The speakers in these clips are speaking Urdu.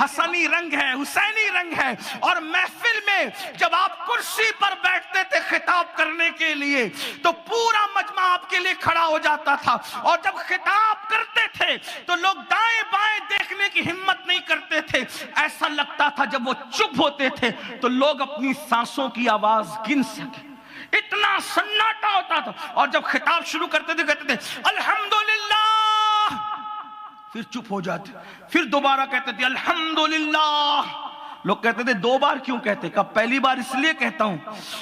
حسنی رنگ ہے، حسینی رنگ ہے، اور محفل میں جب آپ کرسی پر بیٹھتے تھے خطاب کرنے کے لیے تو پورا مجمع آپ کے لیے کھڑا ہو جاتا تھا، اور جب خطاب کرتے تھے تو لوگ دائیں بائیں دیکھنے کی ہمت نہیں کرتے تھے، ایسا لگتا تھا جب وہ چپ ہوتے تھے تو لوگ اپنی سانسوں کی آواز گن سکیں، اتنا سناٹا ہوتا تھا۔ اور جب خطاب شروع کرتے تھے کہتے تھے الحمدللہ، پھر چپ ہو جاتے، پھر دوبارہ کہتے تھے الحمدللہ۔ لوگ کہتے تھے دو بار کیوں کہتے؟ کہ پہلی بار اس لیے کہتا ہوں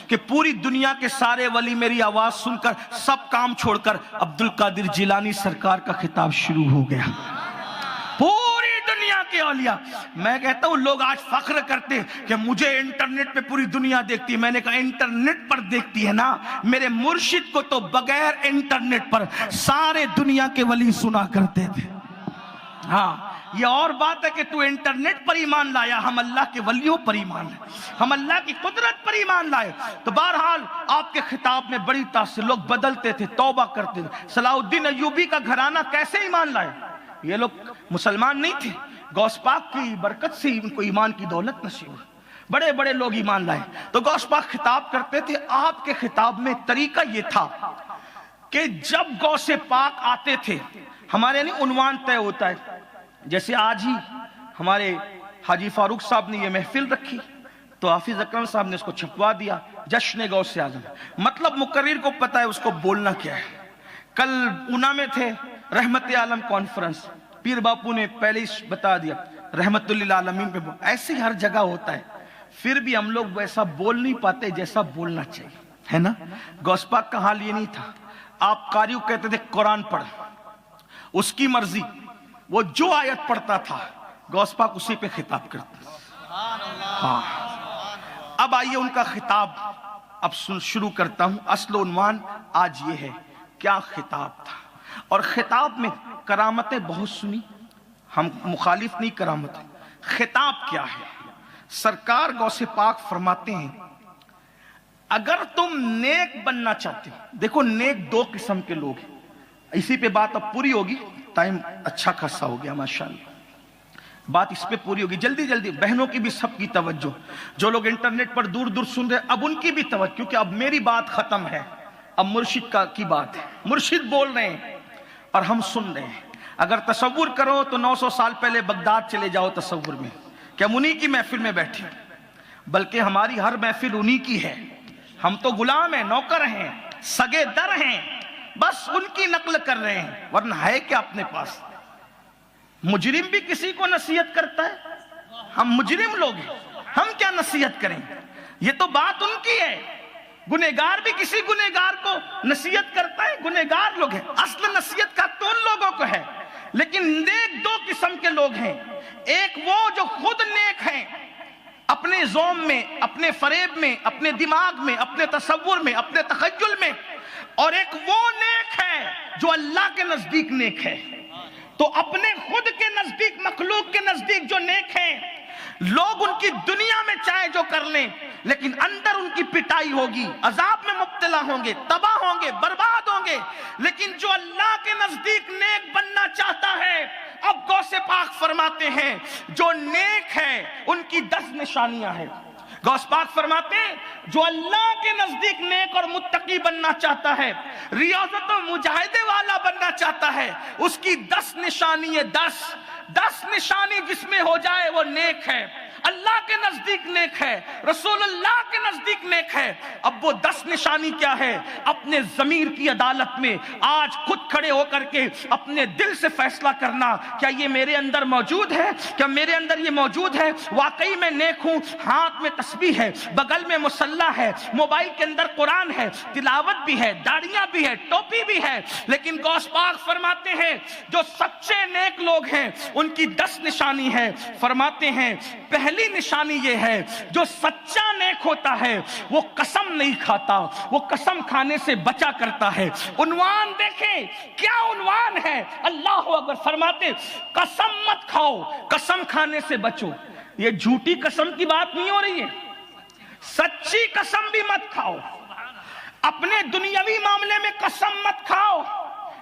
کہ پوری دنیا کے سارے ولی میری آواز سن کر سب کام چھوڑ کر عبدالقادر جیلانی سرکار کا خطاب شروع ہو گیا، پوری دنیا کے اولیاء۔ میں کہتا ہوں لوگ آج فخر کرتے کہ مجھے انٹرنیٹ پہ پوری دنیا دیکھتی ہے، میں نے کہا انٹرنیٹ پر دیکھتی ہے نا، میرے مرشد کو تو بغیر انٹرنیٹ پر سارے دنیا کے ولی سنا کرتے تھے۔ ہاں یہ اور بات ہے کہ تو انٹرنیٹ پر ایمان لایا، ہم اللہ کے ولیوں پر ایمان لائے، ہم اللہ کی قدرت پر ایمان لائے۔ تو بہرحال آپ کے خطاب میں بڑی تاثر، لوگ بدلتے تھے، توبہ کرتے تھے۔ صلاح الدین ایوبی کا گھرانہ کیسے ایمان لائے؟ یہ لوگ مسلمان نہیں تھے، غوث پاک کی برکت سے ان کو ایمان کی دولت نصیب ہوئی، بڑے بڑے لوگ ایمان لائے۔ تو غوث پاک خطاب کرتے تھے، آپ کے خطاب میں طریقہ یہ تھا کہ جب غوث پاک آتے تھے، ہمارے نہیں عنوان طے ہوتا ہے، جیسے آج ہی ہمارے حاجی فاروق صاحب نے یہ محفل رکھی تو حافظ اکرم صاحب نے اس کو چھپوا دیا، جشن غوث اعظم، مطلب مقرر کو پتا ہے اس کو بولنا کیا ہے۔ کل اونا میں تھے رحمت عالم کانفرنس، پیر باپو نے پہلے ہی بتا دیا رحمت للعالمین پہ، ایسے ہی ہر جگہ ہوتا ہے، پھر بھی ہم لوگ ویسا بول نہیں پاتے جیسا بولنا چاہیے، ہے نا۔ غوث پاک کا حال یہ نہیں تھا، آپ قاریوں کہتے تھے قرآن پڑھ، اس کی مرضی، وہ جو آیت پڑھتا تھا غوث پاک اسی پہ خطاب کرتا۔ ہاں اب آئیے ان کا خطاب اب شروع کرتا ہوں۔ اصل عنوان آج یہ ہے کیا خطاب تھا، اور خطاب میں کرامتیں بہت سنی، ہم مخالف نہیں کرامتیں، خطاب کیا ہے؟ سرکار غوث پاک فرماتے ہیں اگر تم نیک بننا چاہتے ہو، دیکھو نیک دو قسم کے لوگ ہیں، اسی پہ بات اب پوری ہوگی، ٹائم اچھا خاصا ہو گیا ماشاءاللہ، بات اس پہ پوری ہوگی جلدی جلدی۔ بہنوں کی بھی سب کی توجہ، جو لوگ انٹرنیٹ پر دور دور سن رہے اب ان کی بھی توجہ، کیونکہ اب میری بات ختم ہے، اب مرشد کی بات ہے، مرشد بول رہے ہیں اور ہم سن رہے ہیں۔ اگر تصور کرو تو 900 سال پہلے بغداد چلے جاؤ تصور میں کہ ہم انہی کی محفل میں بیٹھے، بلکہ ہماری ہر محفل انہی کی ہے، ہم تو غلام ہیں، نوکر ہیں، سگے در ہیں، بس ان کی نقل کر رہے ہیں، ورنہ ہے کیا اپنے پاس؟ مجرم بھی کسی کو نصیحت کرتا ہے، ہم مجرم لوگ ہیں، ہم کیا نصیحت کریں؟ یہ تو بات ان کی ہے۔ گنہگار بھی کسی گنہگار کو نصیحت کرتا ہے، گنہگار لوگ ہیں، اصل نصیحت کا تو ان لوگوں کو ہے۔ لیکن نیک دو قسم کے لوگ ہیں، ایک وہ جو خود نیک ہیں اپنے ذوم میں، اپنے فریب میں، اپنے دماغ میں، اپنے تصور میں، اپنے تخیل میں، اور ایک وہ نیک ہے جو اللہ کے نزدیک نیک ہے۔ تو اپنے خود کے نزدیک، مخلوق کے نزدیک جو نیک ہیں، لوگ ان کی دنیا میں چاہے جو کر لیں، لیکن اندر ان کی پٹائی ہوگی، عذاب میں مبتلا ہوں گے، تباہ ہوں گے، برباد ہوں گے۔ لیکن جو اللہ کے نزدیک نیک بننا چاہتا ہے، اب غوث پاک فرماتے ہیں جو نیک ہے ان کی 10 نشانیاں ہیں۔ غوث پاک فرماتے ہیں جو اللہ کے نزدیک نیک اور متقی بننا چاہتا ہے، ریاضت و مجاہدے والا بننا چاہتا ہے، اس کی 10 نشانی ہے، 10 نشانی جس میں ہو جائے وہ نیک ہے، اللہ کے نزدیک نیک ہے، رسول اللہ کے نزدیک نیک ہے۔ اب وہ 10 نشانی کیا ہے؟ اپنے ضمیر کی عدالت میں آج خود کھڑے ہو کر کے اپنے دل سے فیصلہ کرنا، کیا یہ میرے اندر موجود ہے؟ کیا میرے اندر یہ موجود ہے؟ واقعی میں نیک ہوں، ہاتھ میں تسبیح ہے، بغل میں مصلی ہے، موبائل کے اندر قرآن ہے، تلاوت بھی ہے، داڑیاں بھی ہے، ٹوپی بھی ہے۔ لیکن غوث پاک فرماتے ہیں جو سچے نیک لوگ ہیں ان کی 10 نشانی ہے۔ فرماتے ہیں پہلی نشانی یہ ہے جو سچا نیک ہوتا ہے وہ قسم نہیں کھاتا، وہ قسم کھانے سے بچا کرتا ہے۔ عنوان دیکھیں کیا عنوان ہے، اللہ اکبر، فرماتے قسم مت کھاؤ، قسم کھانے سے بچو۔ یہ جھوٹی قسم کی بات نہیں ہو رہی ہے، سچی قسم بھی مت کھاؤ، اپنے دنیاوی معاملے میں قسم مت کھاؤ،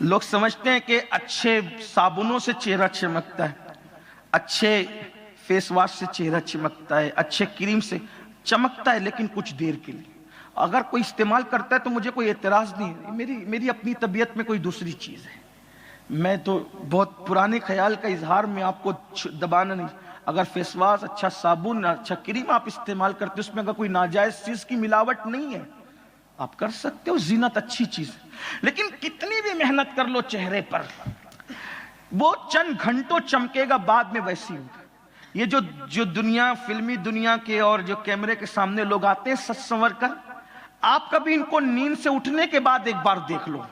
لوگ سمجھتے ہیں کہ اچھے صابنوں سے چہرہ چمکتا ہے، اچھے فیس واش سے چہرہ چمکتا ہے، اچھے کریم سے چمکتا ہے، لیکن کچھ دیر کے لیے۔ اگر کوئی استعمال کرتا ہے تو مجھے کوئی اعتراض نہیں ہے، میری اپنی طبیعت میں کوئی دوسری چیز ہے۔ میں تو بہت پرانے خیال کا اظہار میں آپ کو دبانا نہیں، اگر فیس واش، اچھا صابن، اچھا کریم آپ استعمال کرتے اس میں اگر کوئی ناجائز چیز کی ملاوٹ نہیں ہے آپ کر سکتے ہو، زینت اچھی چیز ہے۔ لیکن کتنی بھی محنت کر لو چہرے پر، وہ چند گھنٹوں چمکے گا، بعد میں ویسی ہوگا۔ یہ جو دنیا، فلمی دنیا کے اور جو کیمرے کے سامنے لوگ آتے ہیں سج سنور کر، آپ کبھی ان کو نیند سے اٹھنے کے بعد ایک بار دیکھ لو۔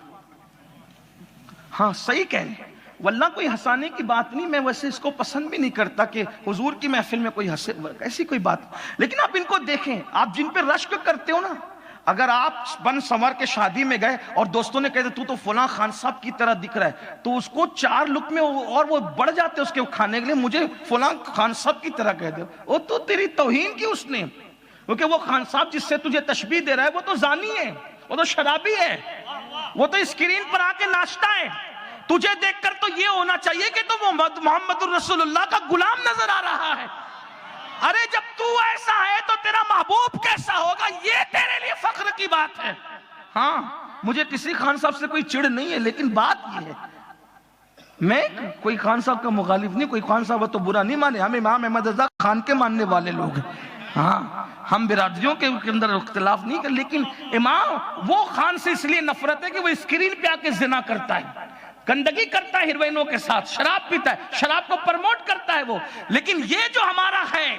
ہاں صحیح کہہ رہے ہیں، واللہ کوئی ہنسانے کی بات نہیں، میں ویسے اس کو پسند بھی نہیں کرتا کہ حضور کی محفل میں کوئی ہنسے، ایسی کوئی بات، لیکن آپ ان کو دیکھیں، آپ جن پہ رشک کرتے ہو نا، اگر آپ بن سنور کے شادی میں گئے اور دوستوں نے کہتے تو فلاں خان صاحب کی طرح دکھ رہا ہے، تو اس کو 4 لک میں اور وہ بڑھ جاتے اس کے کھانے کے لیے، مجھے فلاں خان صاحب کی طرح کہہ دے، وہ تو تیری توہین کی اس نے، کیونکہ وہ خان صاحب جس سے تجھے تشبیہ دے رہا ہے وہ تو زانی ہے، وہ تو شرابی ہے، وہ تو اسکرین پر آ کے ناچتا ہے۔ تجھے دیکھ کر تو یہ ہونا چاہیے کہ تو محمد الرسول اللہ کا غلام نظر آ رہا ہے۔ ارے جب تو ایسا ہے تو تیرا محبوب کیسا ہوگا، یہ تیرے لیے فخر کی بات ہے۔ ہاں مجھے کسی خان صاحب سے کوئی چڑ نہیں ہے، لیکن بات یہ ہے، میں کوئی خان صاحب کا مخالف نہیں، کوئی خان صاحب تو برا نہیں مانے، ہم امام احمد رضا خان کے ماننے والے لوگ ہیں۔ ہاں ہم برادریوں کے اندر اختلاف نہیں کرتے، لیکن امام وہ خان سے اس لیے نفرت ہے کہ وہ اسکرین پہ آ کے زنا کرتا ہے، گندگی کرتا ہے ہیروئنوں کے ساتھ، شراب پیتا ہے، شراب کو پرموٹ کرتا ہے وہ۔ لیکن یہ جو ہمارا ہے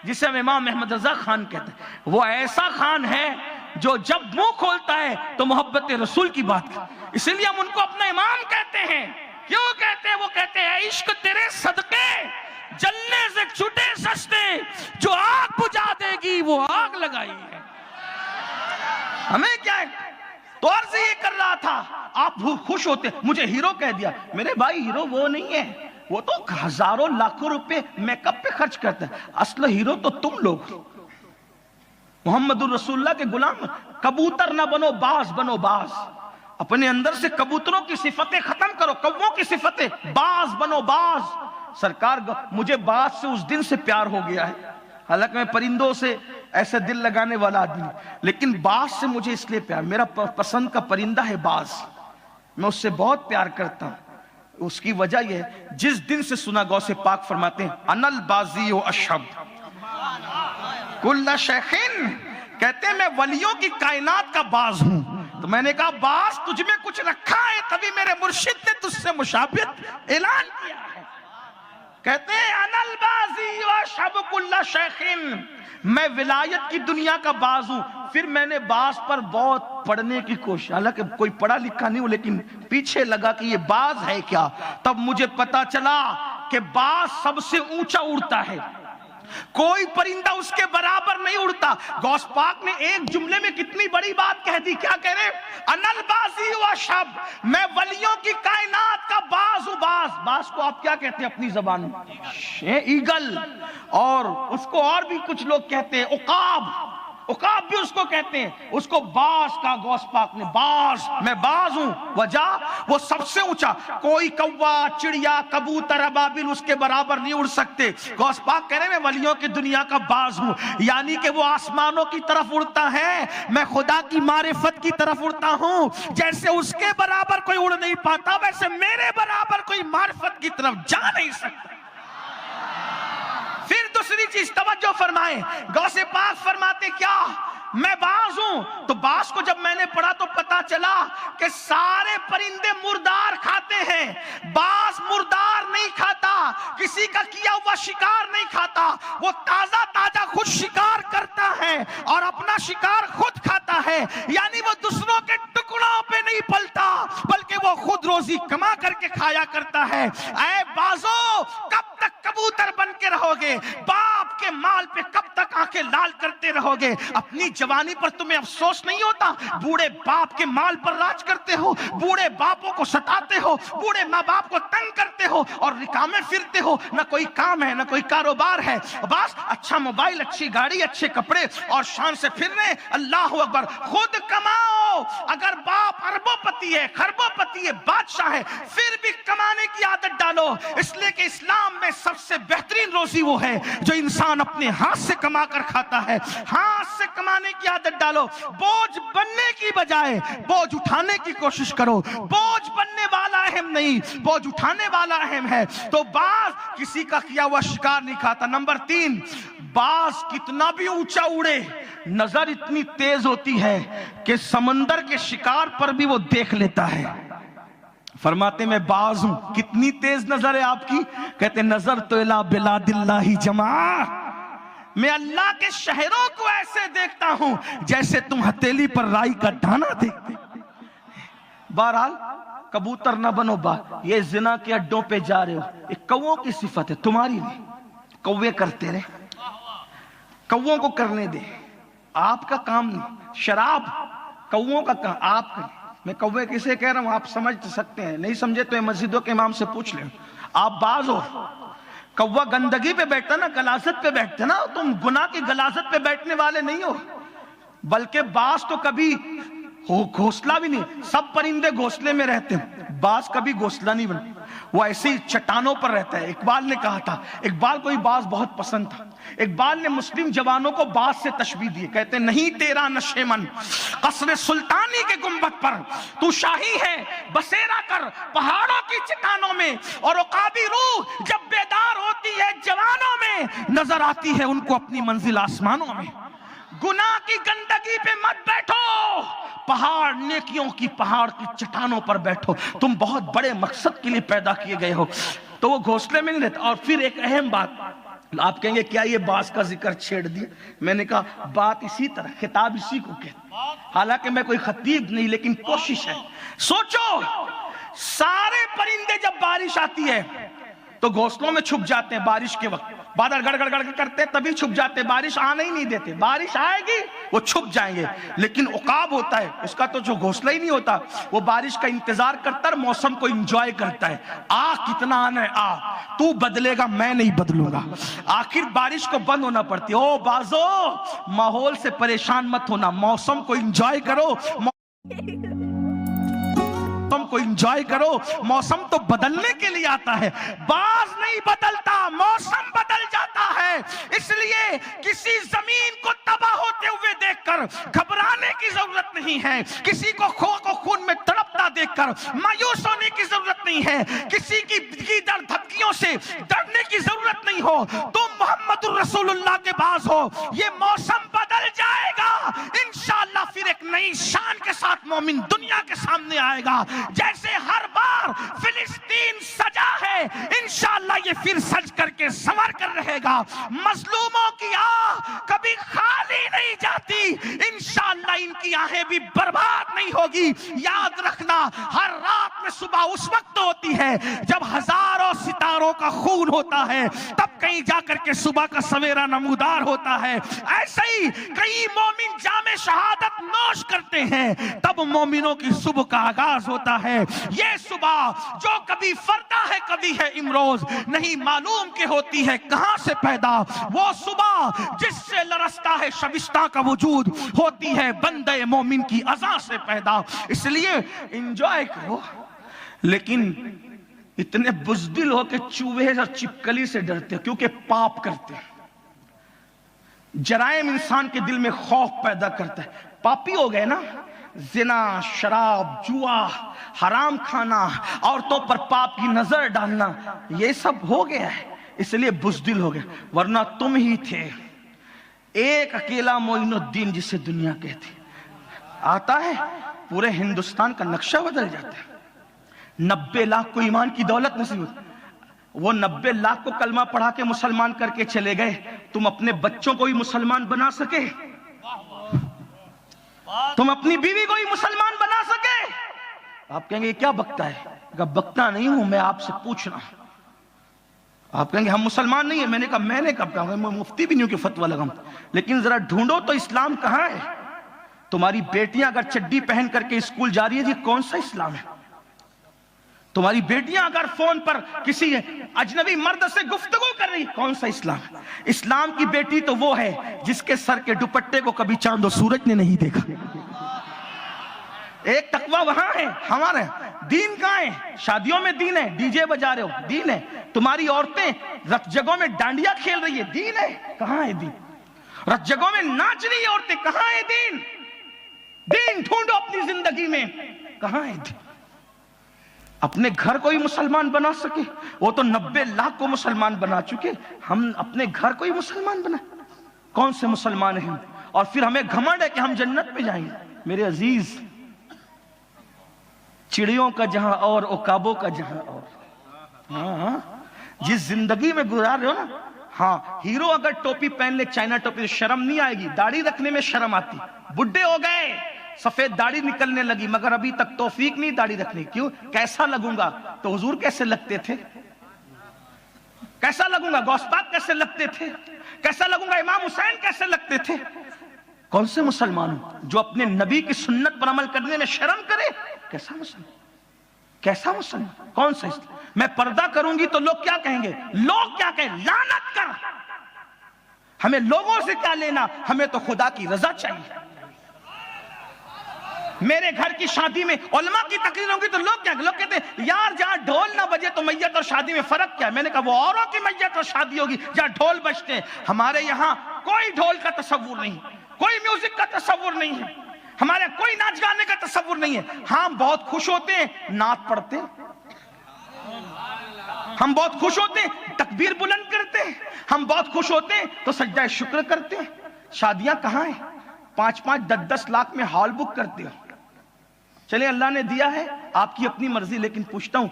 جسے ہم امام احمد رضا خان کہتے ہیں، وہ ایسا خان ہے جو جب منہ کھولتا ہے تو محبت رسول کی بات کرتا ہے، اسی لیے ہم ان کو اپنا امام کہتے ہیں۔ کیوں کہتے ہیں؟ وہ کہتے ہیں عشق تیرے صدقے جلنے سے چھٹے سستے، جو آگ بجھا دے گی وہ آگ لگائی ہے۔ ہمیں کیا ہے؟ تو عرض یہ کر رہا تھا، آپ خوش ہوتے، مجھے ہیرو کہہ دیا، میرے بھائی ہیرو وہ نہیں ہے، وہ تو ہزاروں لاکھوں روپے میک اپ پہ خرچ کرتا ہے، اصل ہیرو تو تم لوگ، محمد الرسول اللہ کے غلام۔ کبوتر نہ بنو، باز بنو، باز، اپنے اندر سے کبوتروں کی صفتیں ختم کرو، کووں کی صفتیں، باز بنو، باز۔ سرکار مجھے باز سے اس دن سے پیار ہو گیا ہے، حالانکہ میں پرندوں سے ایسے دل لگانے والا آدمی، لیکن باز سے مجھے اس لیے پیار، میرا پسند کا پرندہ ہے باز، میں اس سے بہت پیار کرتا ہوں۔ اس کی وجہ یہ ہے، جس دن سے سنا غوث پاک فرماتے ہیں انا البازی و اشہب کل شیخین، کہتے ہیں میں ولیوں کی کائنات کا باز ہوں، تو میں نے کہا باز تجھ میں کچھ رکھا ہے، تبھی میرے مرشد نے تجھ سے مشابہت اعلان کیا ہے۔ کہتے ہیں انا البازی و اشہب کل شیخین، میں ولایت کی دنیا کا باز ہوں۔ پھر میں نے باز پر بہت پڑھنے کی کوشش، حالانکہ کوئی پڑھا لکھا نہیں ہوں، لیکن پیچھے لگا کہ یہ باز ہے کیا، تب مجھے پتا چلا کہ باز سب سے اونچا اڑتا ہے، کوئی پرندہ اس کے برابر نہیں اڑتا۔ غوث پاک نے ایک جملے میں کتنی بڑی بات کہہ دی، کیا کہہ رہے؟ انا البازی و اشہب، میں ولیوں کی کائنات کا باز ہوں۔ باز، باز کو آپ کیا کہتے ہیں اپنی زبان میں؟ ایگل، اور اس کو اور بھی کچھ لوگ کہتے ہیں عقاب، عقاب بھی اس کو کہتے ہیں، اس کو باز کا غوث پاک نے، باز، میں باز ہوں۔ وجہ وہ سب سے اونچا، کوئی کوا، چڑیا، کبوتر، ابابل اس کے برابر نہیں اڑ سکتے۔ غوث پاک کہہ رہے ہیں میں ولیوں کی دنیا کا باز ہوں، یعنی کہ وہ آسمانوں کی طرف اڑتا ہے، میں خدا کی معرفت کی طرف اڑتا ہوں۔ جیسے اس کے برابر کوئی اڑ نہیں پاتا، ویسے میرے برابر کوئی معرفت کی طرف جا نہیں سکتا۔ پھر دوسری چیز توجہ فرمائیں، غوث پاک فرماتے کیا؟ میں باز ہوں۔ تو باز کو جب میں نے پڑھا تو پتا چلا کہ سارے پرندے مردار کھاتے ہیں، باز مردار نہیں کھاتا، کسی کا کیا ہوا شکار نہیں کھاتا، وہ تازہ تازہ خود شکار کرتا ہے اور اپنا شکار خود کھاتا ہے، یعنی وہ دوسروں کے ٹکڑوں پہ نہیں پلتا بلکہ وہ خود روزی کما کر کے کھایا کرتا ہے۔ اے بازو، کب تک کبوتر بن کے رہو گے؟ باپ کے مال پہ کب تک آنکھیں لال کرتے رہو گے؟ اپنی جوانی پر تمہیں افسوس نہیں ہوتا؟ بوڑھے باپ کے مال پر راج کرتے ہو، بوڑھے باپوں کو ستاتے ہو، بوڑھے ماں باپ کو تنگ کرتے ہو اور نکامے پھرتے ہو، نہ کوئی کام ہے نہ کوئی کاروبار ہے، بس اچھا موبائل، اچھی گاڑی، اچھے کپڑے اور شان سے پھر رہے۔ اللہ اکبر، خود کماؤ اگر باپ اربوں پتی ہے، خربوں پتی ہے، بادشاہ ہے، پھر بھی کمانے کی عادت ڈالو، اس لیے کہ اسلام میں سب سے بہترین روزی وہ ہے جو انسان اپنے ہاتھ سے کما کر کھاتا ہے۔ ہاتھ سے کمانے کی عادت ڈالو، بوجھ بننے کی بجائے بوجھ اٹھانے کی کوشش کرو۔ بوجھ بننے والا اہم نہیں، بوجھ اٹھانے والا اہم ہے۔ تو باز کسی کا کیا ہوا شکار نہیں کھاتا۔ نمبر 3، باز کتنا بھی اونچا اڑے، نظر اتنی تیز ہوتی ہے کہ سمندر کے شکار پر بھی وہ دیکھ لیتا ہے۔ فرماتے میں باز ہوں، کتنی تیز نظر ہے آپ کی؟ کہتے نظر تو الی بلاد اللہ جماع، میں اللہ کے شہروں کو ایسے دیکھتا ہوں جیسے تم ہتھیلی پر رائی کا دانہ دیکھتے۔ بہرحال کبوتر نہ بنو یہ زنا کے اڈوں پہ جا رہے ہو، ایک کووں کی صفت ہے تمہاری نہیں۔ کوے کرتے رہے، کووں کو کرنے دے، آپ کا کام نہیں۔ شراب کووں کا کام، آپ کا نہیں۔ میں کوے کسے کہہ رہا ہوں آپ سمجھ سکتے ہیں، نہیں سمجھے تو مسجدوں کے امام سے پوچھ لیں۔ آپ باز ہو، کوا گندگی پہ بیٹھتا نا، غلاظت پہ بیٹھتا نا، تم گناہ کی غلاظت پہ بیٹھنے والے نہیں ہو۔ بلکہ باز تو کبھی گھونسلہ بھی نہیں، سب پرندے گھونسلے میں رہتے ہیں، باز کبھی گھونسلہ نہیں بنتا، وہ ایسے ہی چٹانوں پر رہتا ہے۔ اقبال نے کہا تھا، اقبال کو باز بہت پسند تھا، اقبال نے مسلم جوانوں کو باز سے تشبیہ دی، کہتے نہیں تیرا نشے من قصر سلطانی کے گنبد پر، تو شاہی ہے بسیرا کر پہاڑوں کی چٹانوں میں، اور عقابی روح جب بیدار ہوتی ہے جوانوں میں، نظر آتی ہے ان کو اپنی منزل آسمانوں میں۔ گناہ کی گندگی پہ مت بیٹھو، پہاڑ نیکیوں کی پہاڑ کی چٹانوں پر بیٹھو، تم بہت بڑے مقصد کے لیے پیدا کیے گئے ہو۔ تو وہ گھونسلے میں نہیں رہتا۔ اور پھر ایک اہم بات، آپ کہیں گے کیا یہ باز کا ذکر چھیڑ دیا؟ میں نے کہا بات اسی طرح، خطاب اسی کو کہتے، حالانکہ میں کوئی خطیب نہیں لیکن کوشش ہے۔ سوچو، سارے پرندے جب بارش آتی ہے تو گھونسلوں میں چھپ جاتے ہیں، بارش کے وقت بادل گڑ گڑ گڑ کرتے تبھی چھپ جاتے، بارش آنے ہی نہیں دیتے، بارش آئے گی وہ چھپ جائیں گے۔ لیکن عقاب ہوتا ہے، اس کا تو جو گھونسلہ ہی نہیں ہوتا، وہ بارش کا انتظار کرتا ہے، موسم کو انجوائے کرتا ہے۔ کتنا آنا ہے تو بدلے گا، میں نہیں بدلوں گا۔ آخر بارش کو بند ہونا پڑتی ہے۔ او بازو، ماحول سے پریشان مت ہونا، موسم کو انجوائے کرو، موسم کو انجوائے کرو، موسم تو بدلنے کے لیے آتا ہے، باز نہیں بدلتا، موسم بدل جاتا ہے۔ اس لیے کسی زمین کو تباہ ہوتے ہوئے دیکھ کر گھبرانے کی ضرورت نہیں ہے، کسی کو خون میں تڑپتا دیکھ کر مایوس ہونے کی ضرورت نہیں ہے، کسی کی دھمکیوں سے ڈرنے کی ضرورت نہیں ہو۔ تم محمد الرسول اللہ کے باز ہو، یہ موسم بدل جائے گا انشاءاللہ، پھر ایک نئی شان کے ساتھ مومن دنیا کے سامنے آئے گا۔ جیسے ہر بار فلسطین سجا ہے، انشاءاللہ یہ پھر سج کر کے سنور کر رہے گا۔ مظلوموں کی آہ کبھی خالی نہیں جاتی، انشاءاللہ ان کی آہیں بھی برباد نہیں ہوگی۔ یاد رکھنا، ہر رات میں صبح اس وقت ہوتی ہے جب ہزاروں ستاروں کا خون ہوتا ہے، تب کہیں جا کر کے صبح کا سویرا نمودار ہوتا ہے۔ ایسے ہی کئی مومن جام شہادت نوش کرتے ہیں، تب مومنوں کی صبح کا آغاز ہوتا ہے۔ یہ صبح جو کبھی فردا ہے کبھی ہے امروز، نہیں معلوم کہ ہوتی ہے کہاں سے پیدا۔ وہ صبح جس سے لرزتا ہے شبستہ کا وجود، ہوتی ہے بندے مومن کی اذان سے پیدا۔ اس لیے انجوائے کرو، لیکن اتنے بزدل ہو کہ چوہے اور چپکلی سے ڈرتے ہو، کیونکہ پاپ کرتے ہیں۔ جرائم انسان کے دل میں خوف پیدا کرتا ہے، پاپی ہو گئے نا، زنا، شراب، جوا، حرام کھانا، عورتوں پر پاپ کی نظر ڈالنا، یہ سب ہو گیا ہے، اس لیے بزدل ہو گئے۔ ورنہ تم ہی تھے ایک اکیلا معین الدین جسے دنیا کہتی، آتا ہے پورے ہندوستان کا نقشہ بدل جاتا ہے۔ 90 لاکھ کو ایمان کی دولت نصیب ہوتی، وہ 90 لاکھ کو کلمہ پڑھا کے مسلمان کر کے چلے گئے، تم اپنے بچوں کو بھی مسلمان بنا سکے؟ تم اپنی بیوی کو ہی مسلمان بنا سکے؟ آپ کہیں گے یہ کیا بکتا ہے؟ کہ بکتا نہیں ہوں، میں آپ سے پوچھ رہا ہوں۔ آپ کہیں گے ہم مسلمان نہیں ہیں، میں نے کہا میں نے کب کہا، میں مفتی بھی نہیں ہوں کہ فتویٰ لگاؤں، لیکن ذرا ڈھونڈو تو اسلام کہاں ہے؟ تمہاری بیٹیاں اگر چڈی پہن کر کے اسکول جا رہی ہے، یہ کون سا اسلام ہے؟ تمہاری بیٹیاں اگر فون پر کسی اجنبی مرد سے گفتگو کر رہی، کون سا اسلام ہے؟ اسلام کی بیٹی تو وہ ہے جس کے سر کے دوپٹے کو کبھی چاند و سورج نے نہیں دیکھا۔ ایک تقوی وہاں ہے ہمارے، دین کہاں ہے؟ شادیوں میں دین ہے، ڈی جے بجا رہے ہو دین ہے، تمہاری عورتیں رت جگہوں میں ڈانڈیا کھیل رہی ہے دین ہے؟ کہاں ہے دین؟ رت جگہوں میں ناچ رہی ہے عورتیں، کہاں ہے دین؟ دین ڈھونڈو اپنی زندگی میں، کہاں ہے دین؟ اپنے گھر کو ہی مسلمان بنا سکے، وہ تو 90 لاکھ کو مسلمان بنا چکے، ہم اپنے گھر کو ہی مسلمان بنا؟ کون سے مسلمان ہیں؟ اور پھر ہمیں گھمنڈ ہے کہ ہم جنت میں جائیں گے۔ میرے عزیز، چڑیوں کا جہاں اور عقابوں کا جہاں اور، ہاں جس زندگی میں گزار رہے ہو نا، ہاں ہیرو اگر ٹوپی پہن لے، چائنا ٹوپی، تو شرم نہیں آئے گی، داڑھی رکھنے میں شرم آتی۔ بڈھے ہو گئے، سفید داڑھی نکلنے لگی، مگر ابھی تک توفیق نہیں داڑھی رکھنے۔ کیوں؟ کیسا لگوں گا؟ تو حضور کیسے لگتے تھے؟ کیسا لگوں گا؟ غوث پاک کیسے لگتے تھے؟ کیسا لگوں گا؟ امام حسین کیسے لگتے تھے؟ کون سے مسلمان جو اپنے نبی کی سنت پر عمل کرنے میں شرم کرے؟ کیسا مسلمان؟ کیسا مسلمان؟ کون سا اسلام؟ میں پردہ کروں گی تو لوگ کیا کہیں گے؟ لوگ کیا کہیں؟ لعنت کر! ہمیں لوگوں سے کیا لینا؟ ہمیں تو خدا کی رضا چاہیے۔ میرے گھر کی شادی میں علماء کی تقریر ہوگی تو لوگ کیا؟ لوگ کہتے ہیں یار جہاں ڈھول نہ بجے تو میت اور شادی میں فرق کیا ہے؟ میں نے کہا وہ اوروں کی میت اور شادی ہوگی جہاں ڈھول بجتے ہیں، ہمارے یہاں کوئی ڈھول کا تصور نہیں، کوئی میوزک کا تصور نہیں ہے، ہمارے کوئی ناچ گانے کا تصور نہیں ہے۔ ہم بہت خوش ہوتے ہیں نعت پڑھتے ہیں، ہم بہت خوش ہوتے ہیں تکبیر بلند کرتے ہیں، ہم بہت خوش ہوتے ہیں تو سجدہ شکر کرتے ہیں۔ شادیاں کہاں ہیں؟ 5-5 10-10 لاکھ میں ہال بک کرتے ہیں۔ چلیں اللہ نے دیا ہے، آپ کی اپنی مرضی، لیکن پوچھتا ہوں،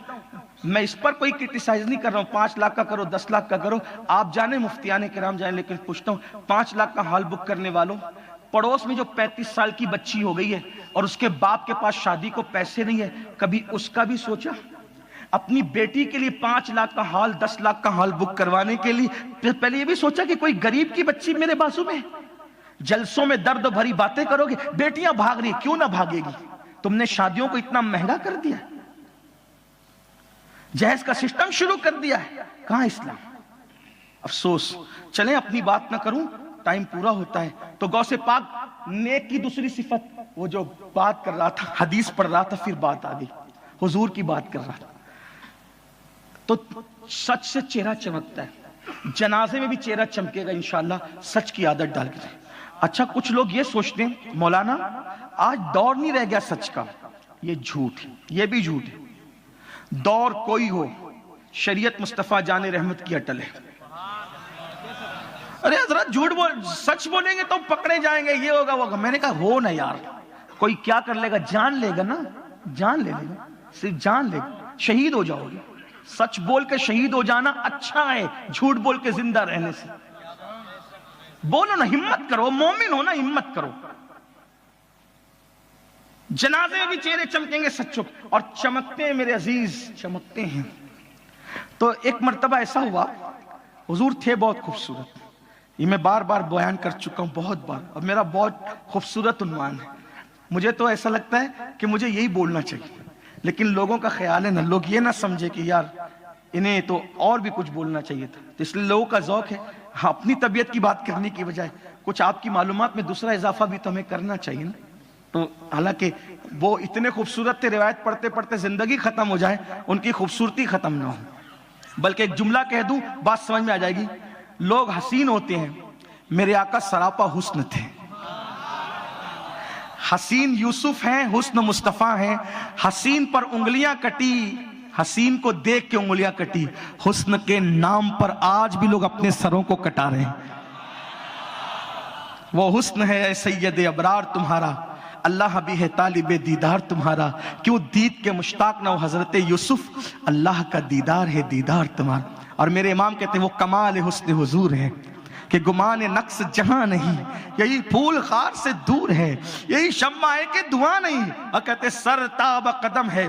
میں اس پر کوئی کرٹیسائز نہیں کر رہا ہوں، 5 لاکھ کا کرو 10 لاکھ کا کرو، آپ جانے مفتیان کرام جائیں، لیکن پوچھتا ہوں 5 لاکھ کا ہال بک کرنے والوں، پڑوس میں جو 35 سال کی بچی ہو گئی ہے اور اس کے باپ کے پاس شادی کو پیسے نہیں ہے، کبھی اس کا بھی سوچا؟ اپنی بیٹی کے لیے 5 لاکھ کا ہال 10 لاکھ کا ہال بک کروانے کے لیے پہلے یہ بھی سوچا کہ کوئی غریب کی بچی میرے بازو میں؟ جلسوں میں درد بھری باتیں کرو گے، بیٹیاں بھاگ رہی، کیوں نہ بھاگے گی؟ تم نے شادیوں کو اتنا مہنگا کر دیا، جہیز کا سسٹم شروع کر دیا ہے، کہاں اسلام؟ افسوس۔ چلیں اپنی بات نہ کروں، ٹائم پورا ہوتا ہے۔ تو غوث پاک نیک کی دوسری صفت، وہ جو بات کر رہا تھا، حدیث پڑھ رہا تھا، پھر بات آ گئی، حضور کی بات کر رہا تھا، تو سچ سے چہرہ چمکتا ہے، جنازے میں بھی چہرہ چمکے گا انشاءاللہ، سچ کی عادت ڈال کے۔ اچھا کچھ لوگ یہ سوچتے ہیں مولانا آج دور نہیں رہ گیا سچ کا، یہ جھوٹ ہے، یہ بھی جھوٹ ہے۔ دور کوئی ہو، شریعت مصطفیٰ جان رحمت کی اٹل ہے۔ ارے حضرت جھوٹ سچ بولیں گے تو پکڑے جائیں گے، یہ ہوگا وہ ہوگا۔ میں نے کہا ہو نا یار، کوئی کیا کر لے گا؟ جان لے گا نا، جان لے گا، صرف جان لے گا، شہید ہو جاؤ گے۔ سچ بول کے شہید ہو جانا اچھا ہے جھوٹ بول کے زندہ رہنے سے۔ بولو نا، ہمت کرو، مومن ہو نا، ہمت کرو۔ جنازے میں بھی چہرے چمکیں گے سچوں، اور چمکتے ہیں میرے عزیز، چمکتے ہیں۔ تو ایک مرتبہ ایسا ہوا، حضور تھے بہت خوبصورت، یہ میں بار بار بیان کر چکا ہوں بہت بار، اور میرا بہت خوبصورت عنوان ہے، مجھے تو ایسا لگتا ہے کہ مجھے یہی بولنا چاہیے، لیکن لوگوں کا خیال ہے نا، لوگ یہ نہ سمجھے کہ یار انہیں تو اور بھی کچھ بولنا چاہیے تھا، تو اس لیے لوگوں کا ذوق ہے اپنی طبیعت کی بات کرنے کی بجائے کچھ آپ کی معلومات میں دوسرا اضافہ بھی تو ہمیں کرنا چاہیے نا۔ تو حالانکہ وہ اتنے خوبصورت تھے، روایت پڑھتے پڑھتے زندگی ختم ہو جائے، ان کی خوبصورتی ختم نہ ہو۔ بلکہ ایک جملہ کہہ دوں، بات سمجھ میں آ جائے گی۔ لوگ حسین ہوتے ہیں، میرے آقا سراپا حسن تھے۔ حسین یوسف ہیں، حسن مصطفیٰ ہیں، حسین پر انگلیاں کٹی، حسین کو دیکھ کے انگلیاں کٹی، حسن کے نام پر آج بھی لوگ اپنے سروں کو کٹا رہے ہیں۔ وہ حسن ہے اے سید ابرار تمہارا، اللہ بھی ہے طالب دیدار تمہارا، کیوں دید کے مشتاق نہ ہو حضرت یوسف، اللہ کا دیدار ہے دیدار تمہارا۔ اور میرے امام کہتے ہیں وہ کمال حسن حضور ہے کہ گمان نقص جہاں نہیں، یہی پھول خار سے دور ہے، یہی شمع ہے کہ دعا نہیں، اور کہتے سر تاب قدم ہے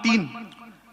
3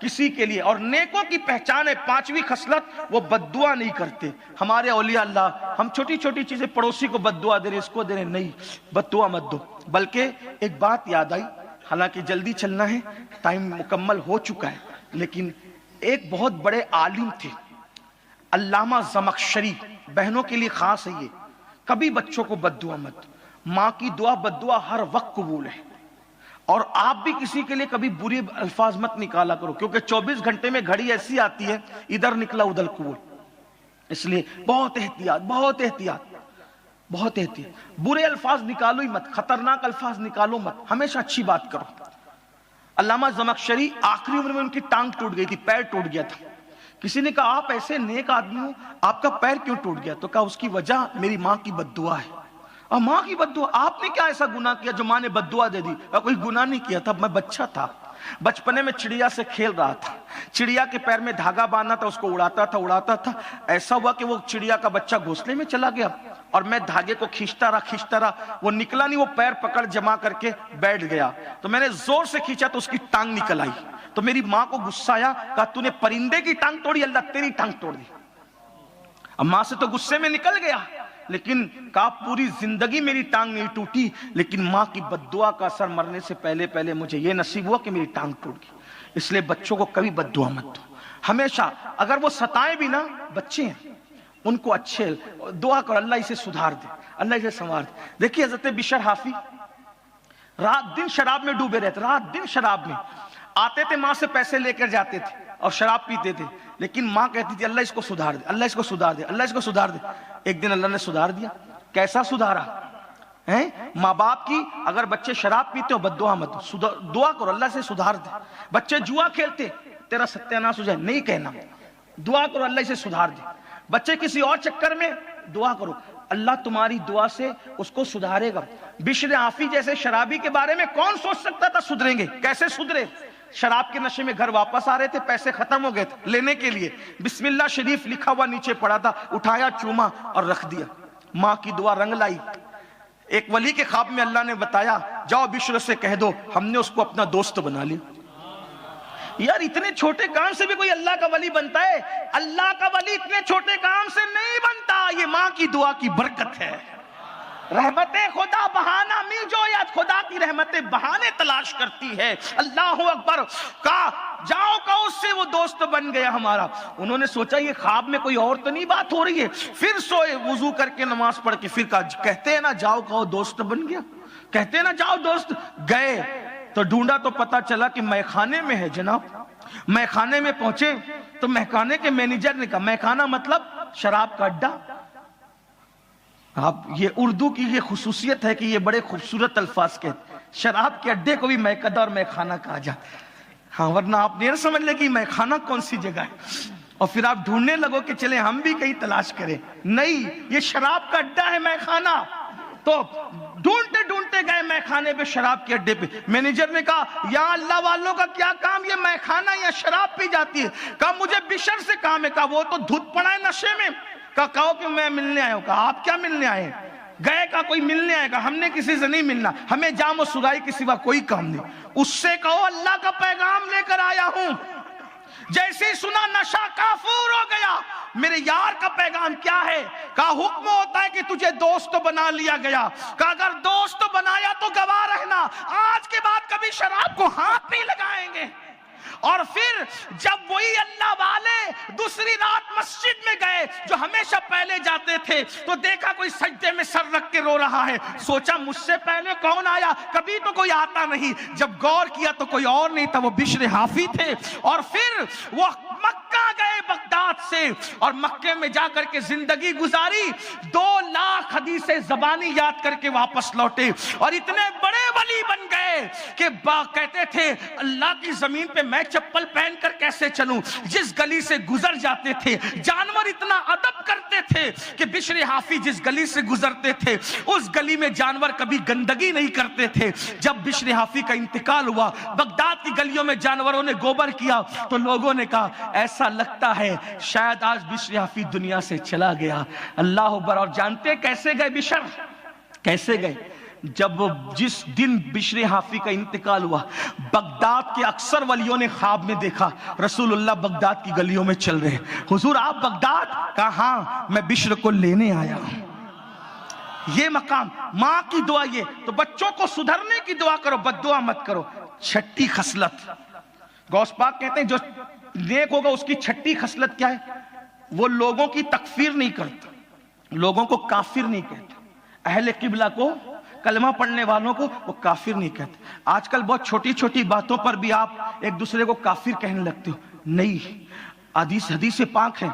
کسی کے لیے. اور نیکوں کی پہچان ہے پانچویں خصلت، وہ بد دعا نہیں کرتے. ہمارے اولیاء اللہ، ہم چھوٹی چھوٹی چیزیں پڑوسی کو بد دعا دے رہے، اس کو دے رہے، نہیں، بد دعا مت دو. بلکہ ایک بات یاد آئی، حالانکہ جلدی چلنا ہے، ٹائم مکمل ہو چکا ہے، لیکن ایک بہت بڑے عالم تھے علامہ زمخشری، بہنوں کے لیے خاص ہے یہ، کبھی بچوں کو بد دعا مت. ماں کی دعا بد دعا ہر وقت قبول ہے. اور آپ بھی کسی کے لیے کبھی برے الفاظ مت نکالا کرو، کیونکہ 24 گھنٹے میں گھڑی ایسی آتی ہے، ادھر نکلا ادھر قبول. اس لیے بہت احتیاط، بہت احتیاط، بہت احتیاط. برے الفاظ نکالو ہی مت، خطرناک الفاظ نکالو مت، ہمیشہ اچھی بات کرو. علامہ زمخشری آخری عمر میں ان کی ٹانگ ٹوٹ گئی تھی، پیر ٹوٹ گیا تھا. کسی نے کہا آپ ایسے نیک آدمی ہو، آپ کا پیر کیوں ٹوٹ گیا؟ تو کہا اس کی وجہ میری ماں کی بد دعا ہے. اور ماں کی بد دعا؟ آپ نے کیا ایسا گناہ کیا جو ماں نے بد دعا دے دی؟ کوئی گناہ نہیں کیا تھا، میں بچہ تھا، بچپنے میں چڑیا سے کھیل رہا تھا، چڑیا کے پیر میں دھاگا باندھا تھا، اس کو اڑاتا تھا. ایسا ہوا کہ وہ چڑیا کا بچہ گھونسلے میں چلا گیا اور میں دھاگے کو کھینچتا رہا، وہ نکلا نہیں، وہ پیر پکڑ جما کر کے بیٹھ گیا. تو میں نے زور سے کھینچا تو اس کی ٹانگ نکل آئی. تو میری ماں کو غصہ آیا، کہا تو نے پرندے کی ٹانگ توڑی، اللہ تیری ٹانگ توڑ دی. اب ماں سے تو غصے میں نکل گیا، لیکن کہا پوری زندگی میری ٹانگ نہیں ٹوٹی، لیکن ماں کی بد دعا کا اثر مرنے سے پہلے مجھے یہ نصیب ہوا کہ میری ٹانگ ٹوٹ گئی. اس لیے بچوں کو کبھی بد دعا مت دو. ہمیشہ اگر وہ ستائیں بھی نا، بچے ہیں، ان کو اچھے دعا کرو، اللہ اسے سدھار دے، اللہ اسے سنوار دے. دیکھیے حضرت بشر حافی رات دن شراب میں ڈوبے رہتے، رات دن شراب میں. آتے تھے ماں سے پیسے لے کر جاتے تھے اور شراب پیتے تھے، لیکن ماں کہتی تھی اللہ اس کو سدھار دے، اللہ اس کو سدھار دے، اللہ اس کو سدھار دے. ایک دن اللہ نے سدھار دیا. کیسا سدھارا؟ ماں باپ کی اگر بچے شراب پیتے ہو بد دعا مت دو، دعا کرو اللہ سے سدھار دے. بچے جوا کھیلتے، تیرا ستیہ ناش ہو جائے، نہیں کہنا، دعا کرو اللہ اسے سدھار دے. بچے کسی اور چکر میں، دعا کرو اللہ تمہاری دعا سے اس کو سدھارے گا. بشر حافی جیسے شرابی کے بارے میں کون سوچ سکتا تھا سدھریں گے؟ کیسے سدھرے؟ شراب کے نشے میں گھر واپس آ رہے تھے، پیسے ختم ہو گئے تھے لینے کے لیے، بسم اللہ شریف لکھا ہوا نیچے پڑا تھا، اٹھایا، چوما اور رکھ دیا. ماں کی دعا رنگ لائی. ایک ولی کے خواب میں اللہ نے بتایا جاؤ بشر سے کہہ دو ہم نے اس کو اپنا دوست بنا لیا. یار اتنے چھوٹے کام سے بھی کوئی اللہ کا ولی بنتا ہے؟ اللہ کا ولی اتنے چھوٹے کام سے نہیں بنتا، یہ ماں کی دعا کی برکت ہے. رحمت خدا بہانہ مل جو، یا خدا کی رحمتیں بہانے تلاش کرتی ہے. اللہ اکبر. کہا جاؤ کہو اس سے وہ دوست بن گیا ہمارا. انہوں نے سوچا یہ خواب میں کوئی اور تو نہیں بات ہو رہی ہے، پھر سوئے، وضو کر کے نماز پڑھ کے پھر کہا کہتے ہیں نا جاؤ کہو دوست بن گیا، کہتے ہیں نا جاؤ دوست. گئے تو ڈھونڈا تو پتا چلا کہ میخانے میں ہے جناب. میخانے میں پہنچے تو میخانے کے مینیجر نے کہا، میخانہ مطلب شراب کا اڈا. اب یہ اردو کی یہ خصوصیت ہے کہ یہ بڑے خوبصورت الفاظ کہتے، شراب کے اڈے کو بھی میکدہ اور میخانہ کہا جاتا. ہاں ورنہ آپ نہیں سمجھ لیں کہ میخانہ کون سی جگہ ہے اور پھر آپ ڈھونڈنے لگو کہ چلیں ہم بھی کہیں تلاش کریں. نہیں، یہ شراب کا اڈا ہے میخانہ. تو ڈھونڈتے ڈھونڈتے گئے میخانے پہ، شراب کے اڈے پہ. مینیجر نے کہا یا اللہ والوں کا کیا کام، یہ میخانہ یا شراب پی جاتی ہے؟ کہا مجھے بشر سے کام ہے. کہا وہ تو دھت پڑا ہے نشے میں. کہو کہ میں ملنے آیا ہوں. کہا آپ کیا ملنے آئے ہیں؟ گئے کہا کوئی ملنے آئے گا، ہم نے کسی سے نہیں ملنا، ہمیں جام و سرائی کے سوا کوئی کام نہیں. اس سے کہو اللہ کا پیغام لے کر آیا ہوں. جیسے ہی سنا نشہ کافور ہو گیا. میرے یار کا پیغام کیا ہے؟ کہا حکم ہوتا ہے کہ تجھے دوست بنا لیا گیا. کہا اگر دوست بنایا تو گواہ رہنا، آج کے بعد کبھی شراب کو ہاتھ نہیں لگائیں گے. اور پھر جب وہی اللہ والے دوسری رات مسجد میں گئے جو ہمیشہ پہلے جاتے تھے، تو دیکھا کوئی سجدے میں سر رکھ کے رو رہا ہے. سوچا مجھ سے پہلے کون آیا؟ کبھی تو کوئی آتا نہیں. جب غور کیا تو کوئی اور نہیں تھا، وہ بشر حافی تھے. اور پھر وہ مکہ گئے بغداد سے، اور مکے میں جا کر کے زندگی گزاری. 2 لاکھ حدیث زبانی یاد کر کے واپس لوٹے اور اتنے بڑے ولی بن گئے کہ کہتے تھے اللہ کی زمین پہ میں چپل پہن کر کیسے چلوں. جس گلی سے گزر جاتے تھے جانور اتنا ادب کرتے تھے کہ بشر حافی جس گلی سے گزرتے تھے اس گلی میں جانور کبھی گندگی نہیں کرتے تھے. جب بشر حافی کا انتقال ہوا، بغداد کی گلیوں میں جانوروں نے گوبر کیا تو لوگوں نے کہا ایسا لگتا ہے شاید آج بشر حافی دنیا سے چلا گیا. اللہ اکبر. اور جانتے کیسے گئے بشر؟ کیسے گئے؟ جب جس دن بشر حافی کا انتقال ہوا، بغداد کے اکثر ولیوں نے خواب میں دیکھا رسول اللہ بغداد کی گلیوں میں چل رہے ہیں۔ حضور آپ بغداد؟ کہا ہاں میں بشر کو لینے آیا ہوں۔ یہ مقام، ماں کی دعا یہ، تو بچوں کو سدھرنے کی دعا کرو، بد دعا مت کرو۔ چھٹی خصلت، غوث پاک کہتے ہیں جو نیک ہوگا اس کی چھٹی خصلت کیا ہے؟ وہ لوگوں کی تکفیر نہیں کرتا، لوگوں کو کافر نہیں کہتا، اہل قبلہ کو، کلمہ پڑھنے والوں کو وہ کافر نہیں کہتے۔ آج کل بہت چھوٹی چھوٹی باتوں پر بھی آپ ایک دوسرے کو کافر کہنے لگتے ہو، نہیں، حدیث پاک ہے،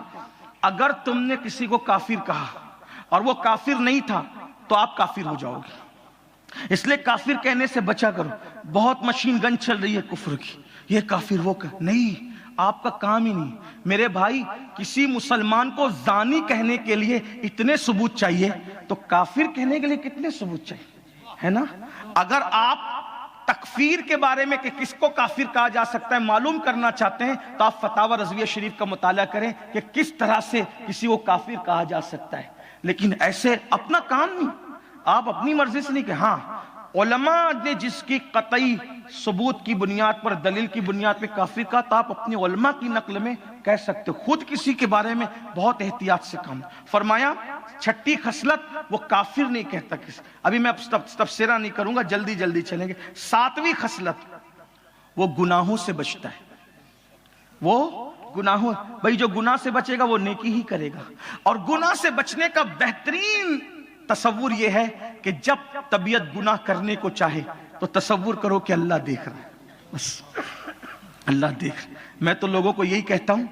اگر تم نے کسی کو کافر کہا اور وہ کافر نہیں تھا تو آپ کافر ہو جاؤ گے۔ اس لیے کافر کہنے سے بچا کرو۔ بہت مشین گن چل رہی ہے کفر کی، یہ کافر وہ نہیں، آپ کا کام ہی نہیں۔ میرے بھائی، کسی مسلمان کو زانی کہنے کے لیے اتنے ثبوت چاہیے تو کافر کہنے کے لیے کتنے ثبوت چاہیے، ہے نا؟ اگر آپ تکفیر کے بارے میں کہ کس کو کافر کہا جا سکتا ہے معلوم کرنا چاہتے ہیں تو آپ فتاوی رضویہ شریف کا مطالعہ کریں کہ کس طرح سے کسی کو کافر کہا جا سکتا ہے۔ لیکن ایسے اپنا کام نہیں، آپ اپنی مرضی سے نہیں کہ ہاں علماء نے جس کی قطعی ثبوت کی بنیاد پر، دلیل کی بنیاد پہ کافر کہا تو آپ اپنی علماء کی نقل میں کہہ سکتے ہو، خود کسی کے بارے میں بہت احتیاط سے کام۔ فرمایا چھٹی خصلت، وہ کافر نہیں کہتا کسی۔ ابھی میں تفسیرہ نہیں کروں گا، جلدی جلدی چلیں گے۔ ساتویں خصلت، وہ گناہوں سے بچتا ہے۔ وہ گناہوں، بھئی جو گناہ سے بچے گا وہ نیکی ہی کرے گا۔ اور گناہ سے بچنے کا بہترین تصور یہ ہے کہ جب طبیعت گناہ کرنے کو چاہے تو تصور کرو کہ اللہ دیکھ رہا ہے، بس اللہ دیکھ رہا ہے۔ میں تو لوگوں کو یہی کہتا ہوں،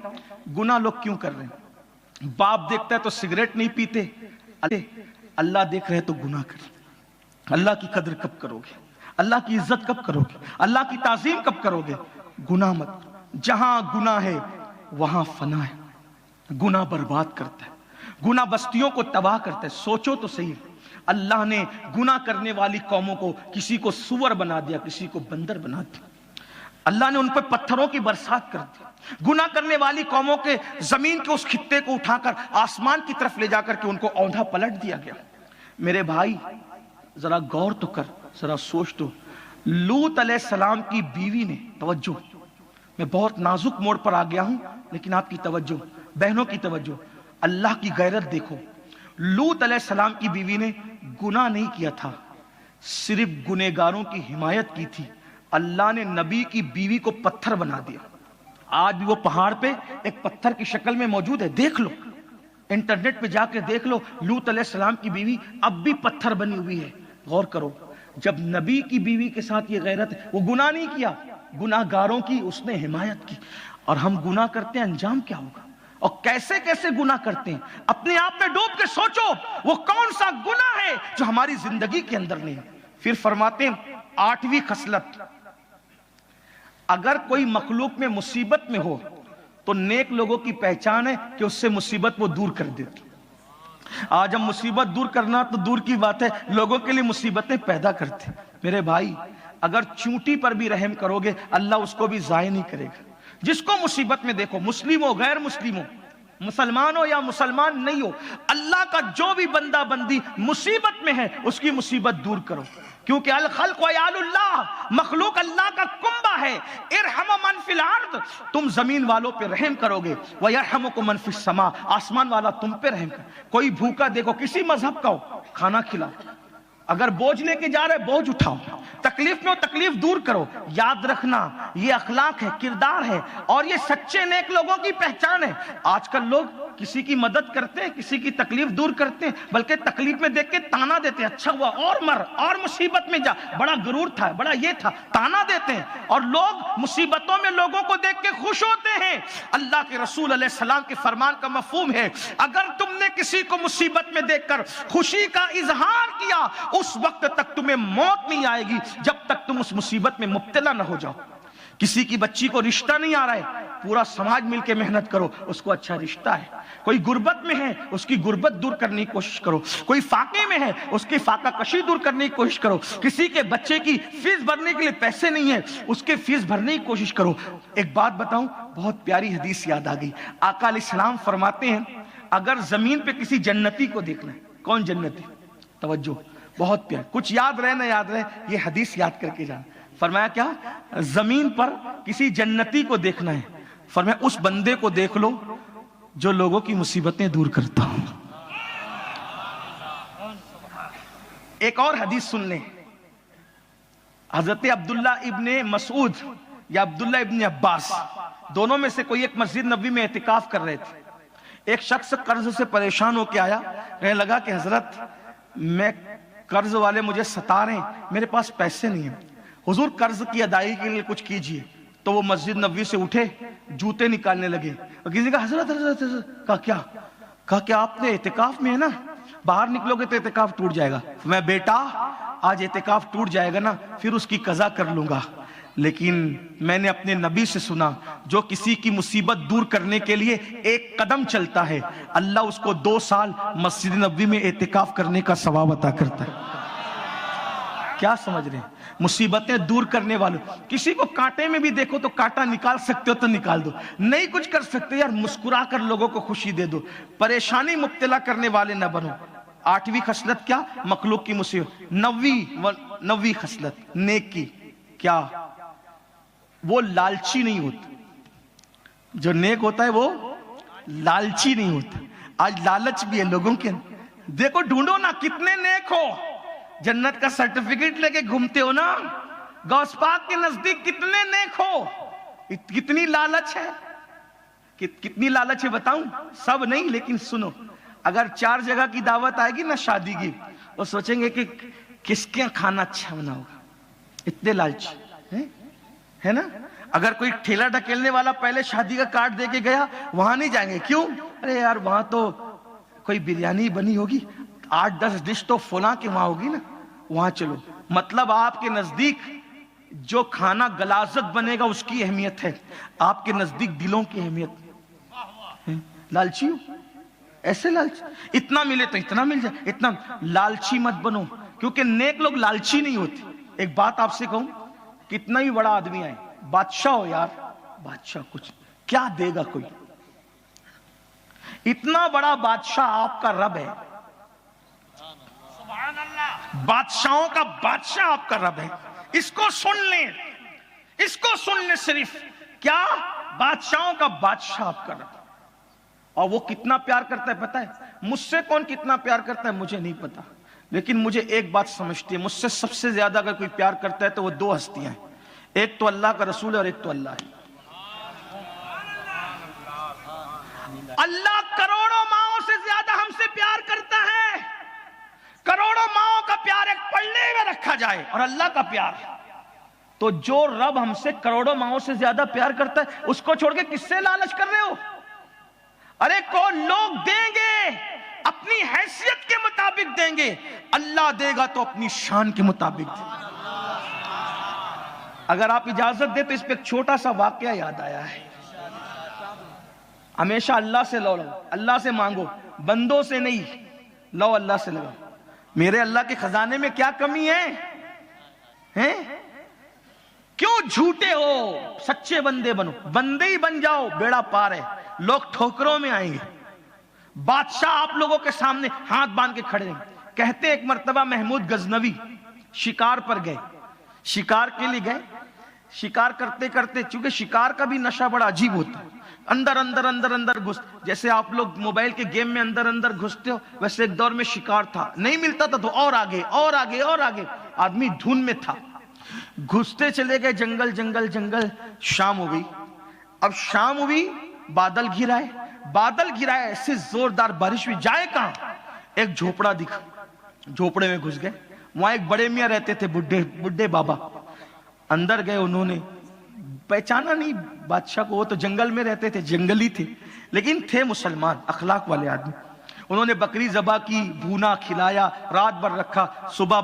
گناہ لوگ کیوں کر رہے ہیں؟ باپ دیکھتا ہے تو سگریٹ نہیں پیتے، اللہ دیکھ رہے تو گناہ کر۔ اللہ کی قدر کب کرو گے؟ اللہ کی عزت کب کرو گے؟ اللہ کی تعظیم کب کرو گے؟ گناہ مت کرو۔ جہاں گناہ ہے وہاں فنا ہے۔ گناہ برباد کرتا ہے، گناہ بستیوں کو تباہ کرتا ہے۔ سوچو تو صحیح، اللہ نے گناہ کرنے والی قوموں کو کسی کو سور بنا دیا، کسی کو بندر بنا دیا۔ اللہ نے ان پر پتھروں کی برسات کر دی۔ گناہ کرنے والی قوموں کے زمین کے اس خطے کو اٹھا کر آسمان کی طرف لے جا کر کے ان کو اوندھا پلٹ دیا گیا۔ میرے بھائی ذرا غور تو کر، ذرا سوچ تو، لوط علیہ السلام کی بیوی نے، توجہ، میں بہت نازک موڑ پر آ گیا ہوں لیکن آپ کی توجہ، بہنوں کی توجہ، اللہ کی غیرت دیکھو۔ لوط علیہ السلام کی بیوی نے گناہ نہیں کیا تھا، صرف گنہگاروں کی حمایت کی تھی۔ اللہ نے نبی کی بیوی کو پتھر بنا دیا۔ آج بھی وہ پہاڑ پہ ایک پتھر کی شکل میں موجود ہے، دیکھ لو، انٹرنیٹ پہ جا کے دیکھ لو، لوط علیہ السلام کی بیوی اب بھی پتھر بنی ہوئی ہے۔ غور کرو، جب نبی کی بیوی کے ساتھ یہ غیرت ہے، وہ گناہ نہیں کیا، گناہ گاروں کی اس نے حمایت کی۔ اور ہم گناہ کرتے ہیں، انجام کیا ہوگا اور کیسے کیسے گناہ کرتے ہیں؟ اپنے آپ میں ڈوب کے سوچو وہ کون سا گناہ ہے جو ہماری زندگی کے اندر نہیں ہے۔ پھر فرماتے ہیں آٹھویں خصلت، اگر کوئی مخلوق میں مصیبت میں ہو تو نیک لوگوں کی پہچان ہے کہ اس سے مصیبت وہ دور کر دیتے۔ آج ہم مصیبت دور کرنا تو دور کی بات ہے، لوگوں کے لیے مصیبتیں پیدا کرتے۔ میرے بھائی اگر چونٹی پر بھی رحم کرو گے اللہ اس کو بھی ضائع نہیں کرے گا۔ جس کو مصیبت میں دیکھو، مسلم ہو غیر مسلم ہو، مسلمان ہو یا مسلمان نہیں ہو، اللہ کا جو بھی بندہ بندی مصیبت میں ہے اس کی مصیبت دور کرو، کیونکہ الخلق وعیال اللہ، مخلوق اللہ کا کنبہ ہے۔ ارحم من فی الارض، تم زمین والوں پہ رحم کرو گے، ویرحمکم من فی السماء، آسمان والا تم پہ رحم کرے۔ کوئی بھوکا دیکھو، کسی مذہب کا ہو، کھانا کھلاؤ، اگر بوجھ لے کے جا رہے بوجھ اٹھاؤ، تکلیف میں ہو تکلیف دور کرو۔ یاد رکھنا یہ اخلاق ہے، کردار ہے، اور یہ سچے نیک لوگوں کی پہچان ہے۔ آج کل لوگ کسی کی مدد کرتے ہیں، کسی کی تکلیف دور کرتے ہیں، بلکہ تکلیف میں دیکھ کے تانا دیتے ہیں، اچھا ہوا اور مر اور مصیبت میں جا، بڑا غرور تھا، بڑا یہ تھا، تانا دیتے ہیں۔ اور لوگ مصیبتوں میں لوگوں کو دیکھ کے خوش ہوتے ہیں۔ اللہ کے رسول علیہ السلام کے فرمان کا مفہوم ہے، اگر تم نے کسی کو مصیبت میں دیکھ کر خوشی کا اظہار کیا اس وقت تک تمہیں موت نہیں آئے گی جب تک تم اس مصیبت میں مبتلا نہ ہو جاؤ۔ کسی کی بچی کو رشتہ نہیں آ رہا ہے، پورا سماج مل کے محنت کرو اس کو اچھا رشتہ ہے۔ کوئی غربت میں ہے اس کی غربت دور کرنے کی کوشش کرو، کوئی فاقے میں ہے اس کی فاقہ کشی دور کرنے کی کوشش کرو، کسی کے بچے کی فیس بھرنے کے لیے پیسے نہیں ہیں اس کے فیس بھرنے کی کوشش کرو۔ ایک بات بتاؤں، بہت پیاری حدیث یاد آ گئی، آقا علیہ السلام فرماتے ہیں اگر زمین پہ کسی جنتی کو دیکھنا ہے، کون جنتی؟ توجہ، بہت پیار. کچھ یاد رہے نہ یاد رہے, یہ حدیث یاد کر کے جانا. فرمایا کیا؟ زمین پر کسی جنتی کو دیکھنا ہے, فرمایا اس بندے کو دیکھ لو جو لوگوں کی مصیبتیں دور کرتا ہوں. ایک اور حدیث سن لیں. حضرت عبداللہ ابن مسعود یا عبداللہ ابن عباس, دونوں میں سے کوئی ایک مسجد نبوی میں اعتکاف کر رہے تھے. ایک شخص قرض سے پریشان ہو کے آیا, کہنے لگا کہ حضرت میں قرض والے مجھے ستا رہے ہیں, میرے پاس پیسے نہیں ہیں, حضور قرض کی ادائیگی کے لیے کچھ کیجئے. تو وہ مسجد نبوی سے اٹھے, جوتے نکالنے لگے. اور کسی نے کہا حضرت کہا کیا آپ نے اعتکاف میں ہے نا, باہر نکلو گے تو اعتکاف ٹوٹ جائے گا. میں بیٹا آج اعتکاف ٹوٹ جائے گا نا, پھر اس کی قضا کر لوں گا, لیکن میں نے اپنے نبی سے سنا جو کسی کی مصیبت دور کرنے کے لیے ایک قدم چلتا ہے, اللہ اس کو 2 سال مسجد نبوی میں اعتکاف کرنے کا ثواب عطا کرتا ہے. کیا سمجھ رہے ہیں؟ مصیبتیں دور کرنے والوں. کسی کو کانٹے میں بھی دیکھو تو کانٹا نکال سکتے ہو تو نکال دو, نہیں کچھ کر سکتے یار مسکرا کر لوگوں کو خوشی دے دو. پریشانی مبتلا کرنے والے نہ بنو. 8ویں خصلت کیا؟ مخلوق کی مصیبت. 9ویں خصلت نیک کی کیا؟ وہ لالچی نہیں ہوتا. جو نیک ہوتا ہے وہ لالچی نہیں ہوتا. آج لالچ بھی ہے لوگوں کے. دیکھو ڈھونڈو نا کتنے نیک ہو, جنت کا سرٹیفکیٹ لے کے گھومتے ہو نا, غوث پاک کے نزدیک کتنے نیک ہو, کتنی لالچ ہے, کتنی لالچ ہے بتاؤں؟ سب نہیں, لیکن سنو, اگر 4 جگہ کی دعوت آئے گی نا شادی کی, وہ سوچیں گے کہ کس کے کھانا اچھا بنا ہوگا, اتنے لالچی ہے نا. اگر کوئی ٹھیلا ڈھکیلنے والا پہلے شادی کا کارڈ دے کے گیا, وہاں نہیں جائیں گے. کیوں؟ ارے یار وہاں تو کوئی بریانی بنی ہوگی, 8-10 ڈش تو فلاں کے وہاں ہوگی نا, وہاں چلو. مطلب آپ کے نزدیک جو کھانا غلاظت بنے گا اس کی اہمیت ہے, آپ کے نزدیک دلوں کی اہمیت. لالچی ہو, ایسے لالچی, اتنا ملے تو اتنا مل جائے, اتنا لالچی مت بنو, کیونکہ نیک لوگ لالچی نہیں ہوتے. ایک بات آپ سے کہوں, کتنا ہی بڑا آدمی آئے, بادشاہ ہو یار, بادشاہ کچھ کیا دے گا کوئی, اتنا بڑا بادشاہ آپ کا رب ہے, بادشاہوں کا بادشاہ آپ کا رب ہے. اس کو سن لیں, اس کو سن لیں صرف, کیا بادشاہوں کا بادشاہ آپ کا رب. اور وہ کتنا پیار کرتا ہے پتہ ہے؟ مجھ سے کون کتنا پیار کرتا ہے مجھے نہیں پتا, لیکن مجھے ایک بات سمجھتی ہے, مجھ سے سب سے زیادہ اگر کوئی پیار کرتا ہے تو وہ 2 ہستیاں ہیں, ایک تو اللہ کا رسول ہے اور ایک تو اللہ ہے. اللہ کروڑوں ماؤں سے زیادہ ہم سے پیار کرتا ہے. کروڑوں ماؤں کا پیار ایک پلڑے میں رکھا جائے اور اللہ کا پیار, تو جو رب ہم سے کروڑوں ماؤں سے زیادہ پیار کرتا ہے اس کو چھوڑ کے کس سے لالچ کر رہے ہو؟ ارے کون لوگ دیں گے اپنی حیثیت کے مطابق دیں گے, اللہ دے گا تو اپنی شان کے مطابق دے گا. اگر آپ اجازت دیں تو اس پہ ایک چھوٹا سا واقعہ یاد آیا ہے. ہمیشہ اللہ سے لو, اللہ سے مانگو, بندوں سے نہیں, لو اللہ سے لگو. میرے اللہ کے خزانے میں کیا کمی ہے؟ کیوں جھوٹے ہو؟ سچے بندے بنو, بندے ہی بن جاؤ, بیڑا پار ہے. لوگ ٹھوکروں میں آئیں گے, بادشاہ آپ لوگوں کے سامنے ہاتھ باندھ کے کھڑے ہیں. کہتے ایک مرتبہ محمود غزنوی شکار پر گئے, شکار کے لیے گئے. شکار کرتے کرتے, چونکہ شکار کا بھی نشہ بڑا عجیب ہوتا ہے, اندر اندر اندر اندر گھس, جیسے آپ لوگ موبائل کے گیم میں اندر اندر گھستے ہو, ویسے ایک دور میں شکار تھا, نہیں ملتا تھا تو اور آگے اور آگے اور آگے, آدمی دھن میں تھا. گھستے چلے گئے, جنگل جنگل جنگل. شام ہو گئی. اب شام ہوئی, بادل گھرائے, بادل گھرائے, ایسے زوردار بارش ہوئی, جائے کہاں؟ ایک جھوپڑا دکھا, جھوپڑے میں گھس گئے. وہاں ایک بڑے میاں رہتے تھے, بڈھے بابا. اندر گئے, انہوں نے پہچانا نہیں بادشاہ کو, وہ تو جنگل میں رہتے تھے, جنگلی تھے, لیکن تھے مسلمان, اخلاق والے آدمی. انہوں نے بکری ذبح کی, بھونا کھلایا, رات بھر رکھا. صبح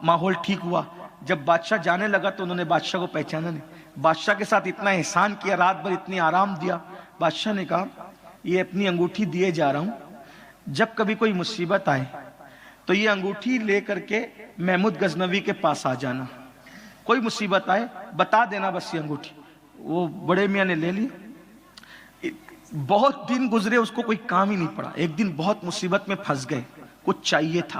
ماحول ٹھیک ہوا. جب بادشاہ جانے لگا تو انہوں نے بادشاہ کو پہچانا نہیں. بادشاہ کے ساتھ اتنا احسان کیا, رات بھر اتنی آرام دیا. بادشاہ نے کہا یہ اپنی انگوٹھی دیے جا رہا ہوں, جب کبھی کوئی مصیبت آئے تو یہ انگوٹھی لے کر کے محمود غزنوی کے پاس آ جانا, کوئی مصیبت آئے بتا دینا بس یہ انگوٹھی. وہ بڑے میاں نے لے لی. بہت دن گزرے, اس کو کوئی کام ہی نہیں پڑا. ایک دن بہت مصیبت میں پھنس گئے, کچھ چاہیے تھا.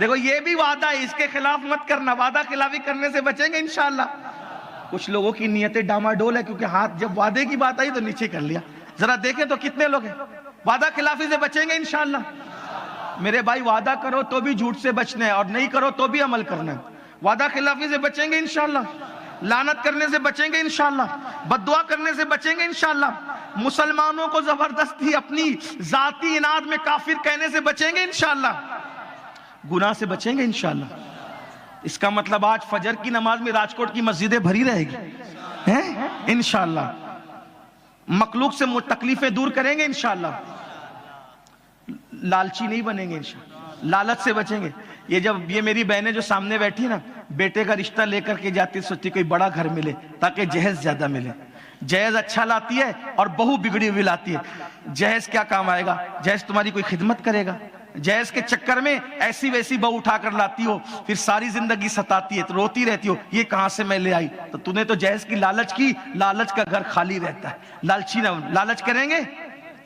دیکھو یہ بھی وعدہ ہے، اس کے خلاف مت کرنا، وعدہ خلافی کرنے سے بچیں گے انشاءاللہ۔ کچھ لوگوں کی نیتیں ڈاماڈول ہے، کیونکہ ہاتھ جب وعدے کی بات آئی تو نیچے کر لیا۔ ذرا دیکھیں تو کتنے لوگ ہیں وعدہ خلافی سے بچیں گے انشاءاللہ؟ میرے بھائی وعدہ کرو تو بھی جھوٹ سے بچنا ہے، اور نہیں کرو تو بھی عمل کرنا ہے۔ وعدہ خلافی سے بچیں گے انشاءاللہ، لعنت کرنے سے بچیں گے انشاءاللہ، بد دعا کرنے سے بچیں گے انشاءاللہ، مسلمانوں کو زبردستی اپنی ذاتی اناد میں کافر کہنے سے بچیں گے انشاءاللہ، گناہ سے بچیں گے انشاءاللہ۔ اس کا مطلب آج فجر کی نماز میں راجکوٹ کی مسجدیں بھری رہے گی انشاءاللہ۔ مخلوق سے تکلیفیں دور کریں گے انشاءاللہ، لالچی نہیں بنیں گے انشاءاللہ، لالچ سے بچیں گے۔ یہ میری بہنیں جو سامنے بیٹھی نا، بیٹے کا رشتہ لے کر کے جاتی، سوچتی کوئی بڑا گھر ملے تاکہ جہیز زیادہ ملے۔ جہیز اچھا لاتی ہے اور بہو بگڑی ہوئی لاتی ہے۔ جہیز کیا کام آئے گا؟ جہیز تمہاری کوئی خدمت کرے گا؟ جہیز کے چکر میں ایسی ویسی بہو اٹھا کر لاتی ہو، پھر ساری زندگی ستاتی ہے، تو روتی رہتی ہو یہ کہاں سے میں لے آئی؟ تو تو نے تو جہیز کی لالچ کی، لالچ کا گھر خالی رہتا ہے۔ لالچی نہ، لالچ کریں گے؟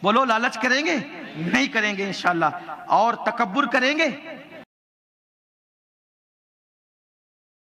بولو لالچ کریں گے؟ نہیں کریں گے انشاءاللہ۔ اور تکبر کریں گے؟